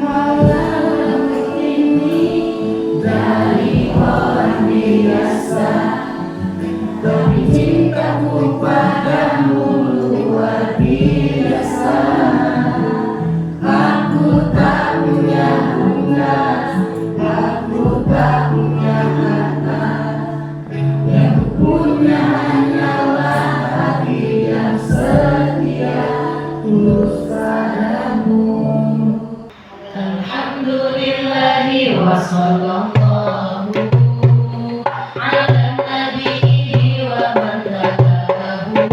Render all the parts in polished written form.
malam ini dari orang biasa, tapi cintaku padamu luar biasa. Aku tak punya bunga, aku tak punya harta, yang punya hanyalah hati yang setia tulus padamu. Alhamdulillahi wa sallallahu ala nabiyyi wa man tabi'ahu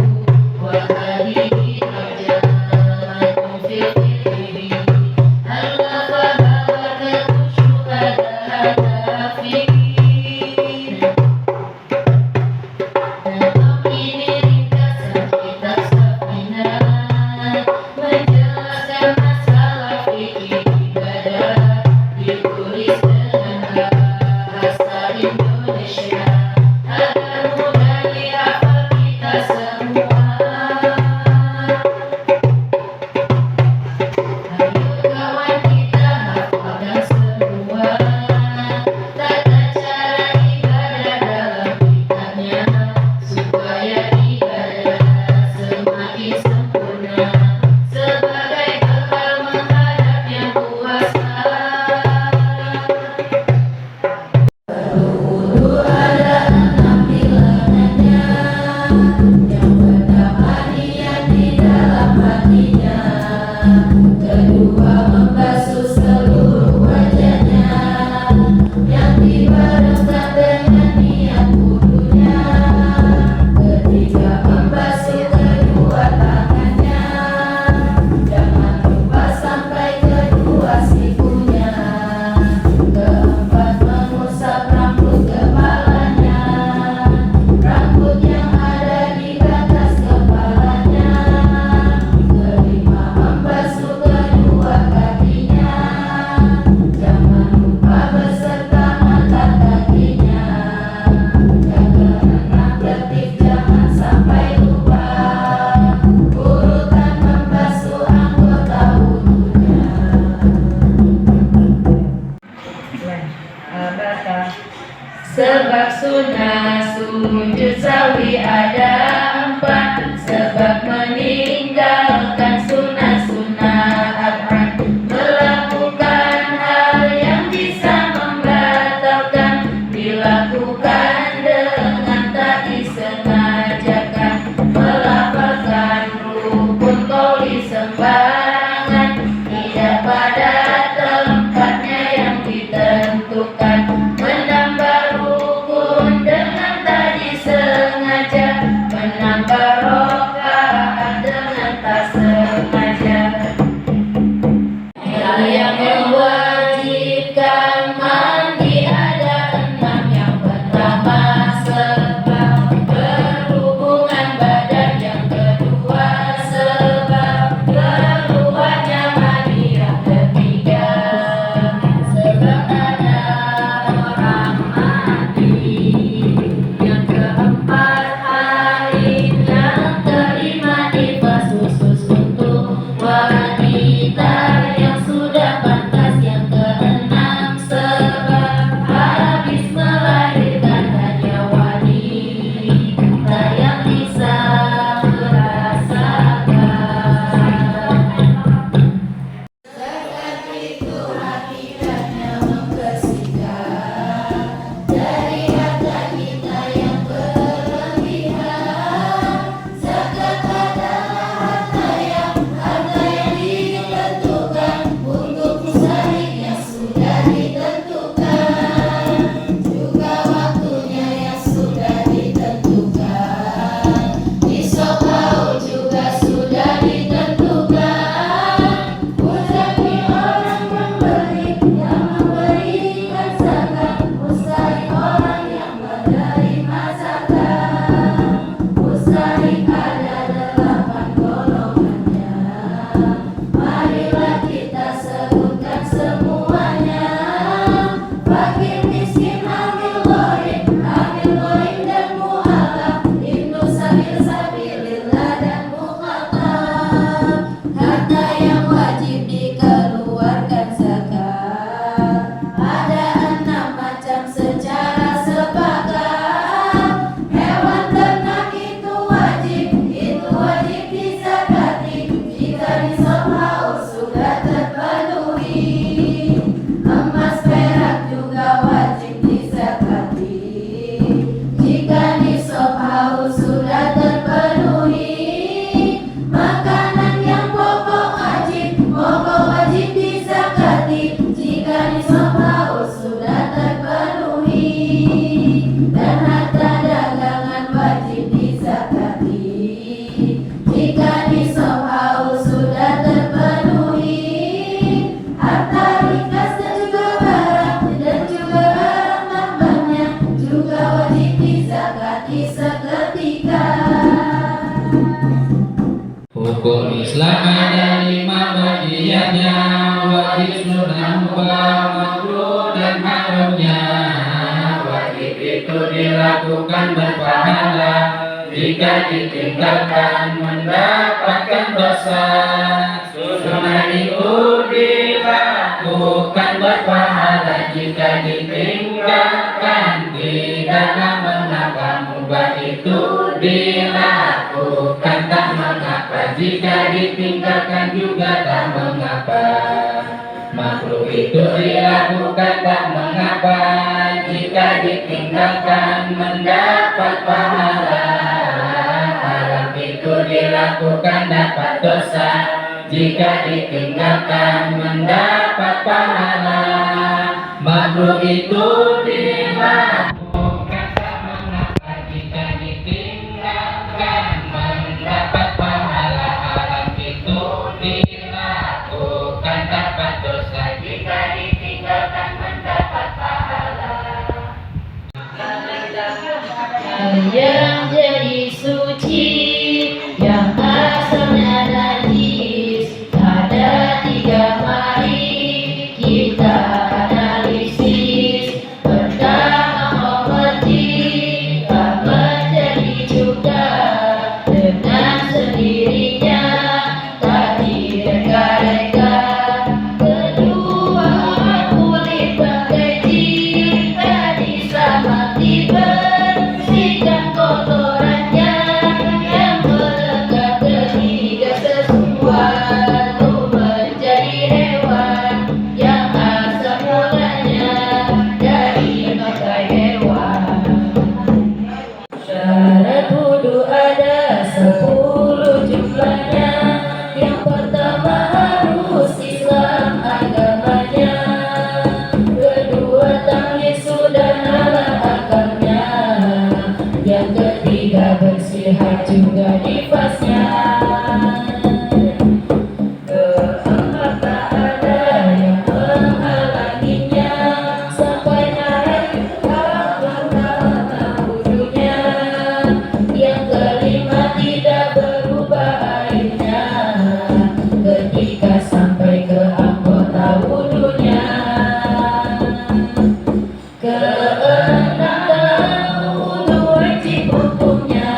wa alihi ajma'in fi dhikri al-falah wa syuhada hadafi. Ini ringkasan kitab Safinah menjelaskan masalah fikih ibadah, ditulis dengan bahasa Indonesia agar mudah dihafal kita semua. Ayo kawan kita hafalkan semua tata cara ibadah dalam kitabnya, supaya ibadah semakin sempurna sebagai bekal menghadap yang kuasa. Berwudu ada 6 bilangannya, yang pertama niat di dalam hatinya, kedua membasuh seluruh wajahnya, yang dibarengkan dengan niat wudunya, ketiga membasuh kedua tangannya, jangan lupa sampai kedua sikunya, keempat mengusap rambut kepalanya, rambut yang ada di atas kepalanya, kelima membasuh kedua kakinya, jangan lupa beserta mata kakinya, yang keenam detik jangan sampai lupa urutan membasuh anggota wudunya. Sebab sunnah sujud sawi ada 4, sebab meninggalkan sunnah-sunnah abad, melakukan hal yang bisa membatalkan, dilakukan dengan tak disengajakan, melafalkan rukun qauli sembarangan, tidak pada tempatnya yang ditentukan, menambah rukun dengan tak disengaja, menambah sunnah mubah, makruh dan haramnya. Wajib itu dilakukan berpahala, jika ditinggalkan mendapatkan dosa. Sunnah itu dilakukan berpahala, jika ditinggalkan tidaklah mengapa. Mubah itu dilakukan tak mengapa, jika ditinggalkan juga tak mengapa. Makruh itu dilakukan tak mengapa, jika ditinggalkan mendapat pahala. Haram itu dilakukan dapat dosa, jika ditinggalkan mendapat pahala. Makruh itu dilakukan tak mengapa, jika ditinggalkan mendapat pahala. Haram itu dilakukan dapat dosa, jika ditinggalkan mendapat pahala. Yang jadi suci, yang asalnya najis, ada 3 mari kita analisis. Pertama, menjadi juga dengan sendirinya, tak direka-reka. Kedua, kulit pakai jilid, tadi sama bersihkan kotorannya. Yang melekat ketiga, sesuatu menjadi hewan yang asal mulanya dari bangkai hewan. Syarat wudu ada 10 jumlahnya. Yang pertama harus Islam agamanya. Kedua tamyiz sudah nalar akalnya. Yang ketiga bersihat juga nifasnya. Keempat tak ada yang menghalanginya, sampai hari pertama wudunya. Yang kelima tidak berubah airnya, ketika sampai ke anggota wudunya. Keenam, wudu wajib hukumnya,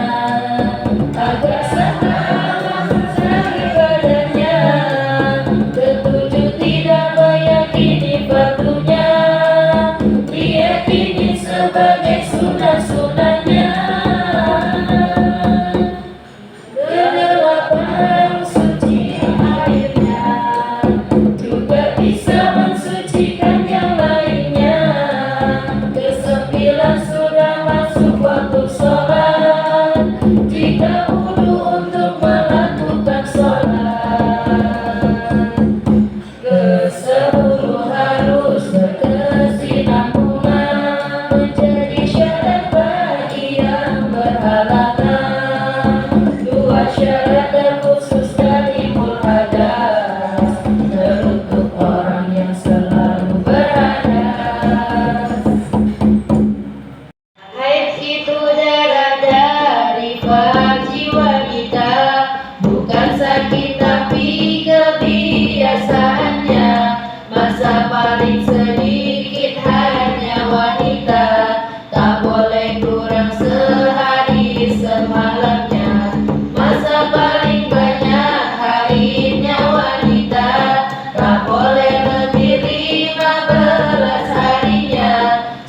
agar selamat dari badannya. Ketujuh, tidak meyakini fardunya, diyakini sebagai sunah-sunahnya. Kedelapan, suci airnya, juga bisa mensucikan yang lainnya. Kesembilan, sudah masuk waktu sholat, jika wudu untuk melakukan sholat. Ke-10, harus berkesinambungan, menjadi syarat bagi yang berhalangan. 2 syarat terkhusus dari hadas, teruntuk orang yang selalu berhadas. Haid itu darah dari farji wanita, bukan sakit tapi kebiasaannya. Masa paling sedikit haidnya wanita, tak boleh kurang sehari semalamnya. Masa paling banyak haidnya wanita, tak boleh lebih 15 harinya.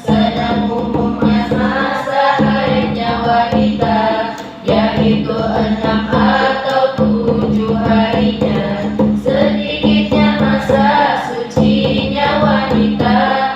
Sedang umumnya masa haidnya wanita, yaitu 6 atau 7 harinya. Sedikitnya masa sucinya wanita,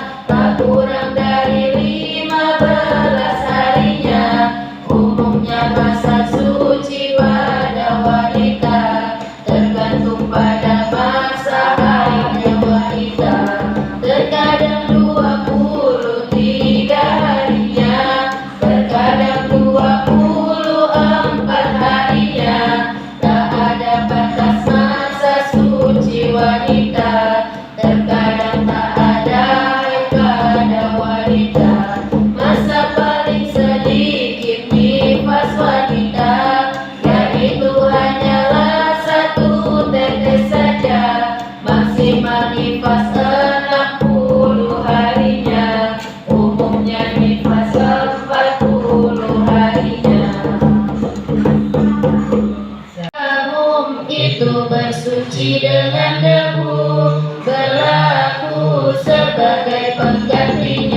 sebagai penggantinya.